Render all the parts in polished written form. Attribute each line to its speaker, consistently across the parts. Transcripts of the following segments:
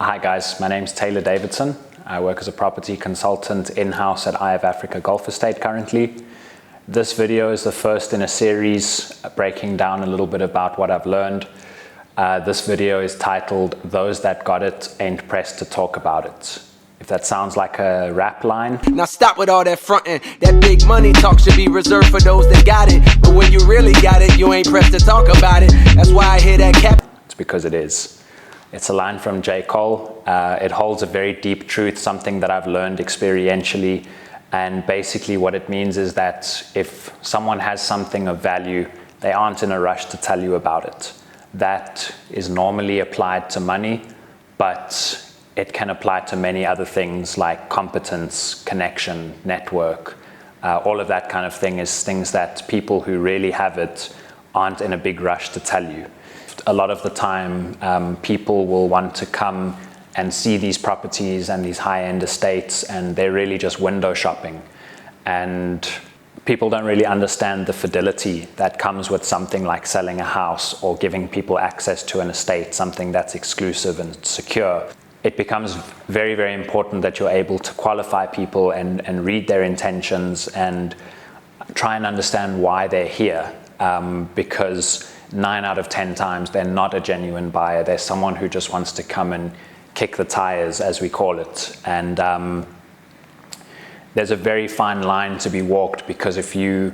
Speaker 1: Hi guys, my name's Taylor Davidson. I work as a property consultant in-house at Eye of Africa Golf Estate currently. This video is the first in a series breaking down a little bit about what I've learned. This video is titled, "Those That Got It Ain't Pressed to Talk About It." If that sounds like a rap line.
Speaker 2: Now stop with all that frontin'. That big money talk should be reserved for those that got it. But when you really got it, you ain't pressed to talk about it. That's why I hear that cap.
Speaker 1: It's because it is. It's a line from J. Cole. It holds a very deep truth, something that I've learned experientially. And basically what it means is that if someone has something of value, they aren't in a rush to tell you about it. That is normally applied to money, but it can apply to many other things like competence, connection, network. All of that kind of thing is things that people who really have it aren't in a big rush to tell you. A lot of the time, people will want to come and see these properties and these high-end estates, and they're really just window shopping. And people don't really understand the fidelity that comes with something like selling a house or giving people access to an estate, something that's exclusive and secure. It becomes very, very important that you're able to qualify people and read their intentions and try and understand why they're here, because 9 out of 10 times they're not a genuine buyer. They're someone who just wants to come and kick the tires, as we call it. And there's a very fine line to be walked, because if you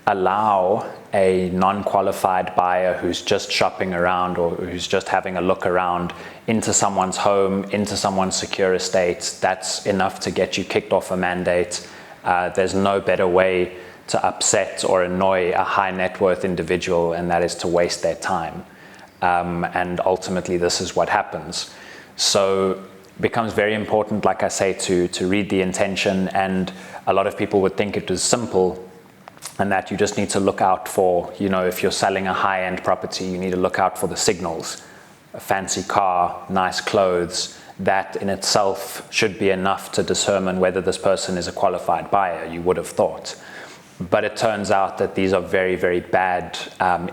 Speaker 1: allow a non-qualified buyer who's just shopping around or who's just having a look around into someone's home, into someone's secure estate, that's enough to get you kicked off a mandate. There's no better way to upset or annoy a high net worth individual, and that is to waste their time. And ultimately this is what happens. So it becomes very important, like I say, to read the intention. And a lot of people would think it was simple, and that you just need to look out for, if you're selling a high-end property, you need to look out for the signals. A fancy car, nice clothes, that in itself should be enough to determine whether this person is a qualified buyer, you would have thought. But it turns out that these are very, very bad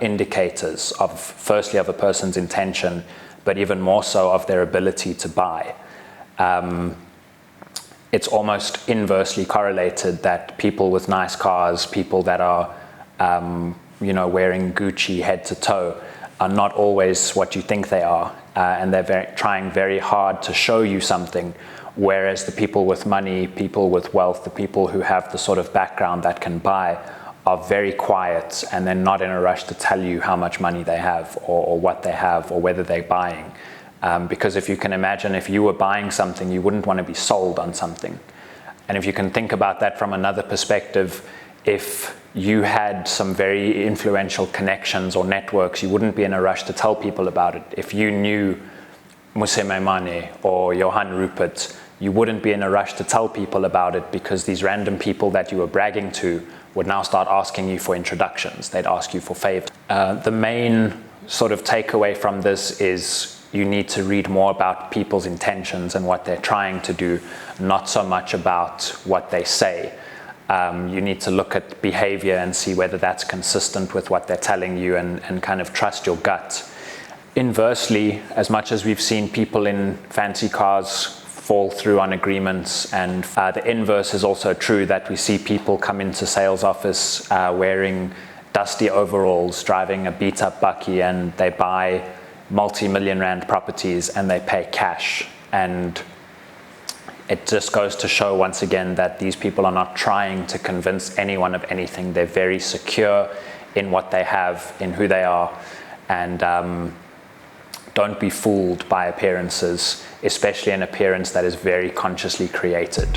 Speaker 1: indicators of, firstly, of a person's intention, but even more so of their ability to buy. It's almost inversely correlated that people with nice cars, people that are, wearing Gucci head to toe, are not always what you think they are, and they're trying very hard to show you something. Whereas the people with money, people with wealth, the people who have the sort of background that can buy are very quiet, and they're not in a rush to tell you how much money they have or what they have or whether they're buying. Because if you can imagine, if you were buying something, you wouldn't want to be sold on something. And if you can think about that from another perspective, if you had some very influential connections or networks, you wouldn't be in a rush to tell people about it. If you knew Muse Maimane or Johan Rupert, you wouldn't be in a rush to tell people about it, because these random people that you were bragging to would now start asking you for introductions. They'd ask you for favors. The main sort of takeaway from this is you need to read more about people's intentions and what they're trying to do, not so much about what they say. You need to look at behavior and see whether that's consistent with what they're telling you, and kind of trust your gut. Inversely, as much as we've seen people in fancy cars fall through on agreements, and the inverse is also true, that we see people come into sales office wearing dusty overalls, driving a beat-up bucky, and they buy multi-million rand properties and they pay cash. And it just goes to show once again that these people are not trying to convince anyone of anything. They're very secure in what they have, in who they are, and don't be fooled by appearances, especially an appearance that is very consciously created.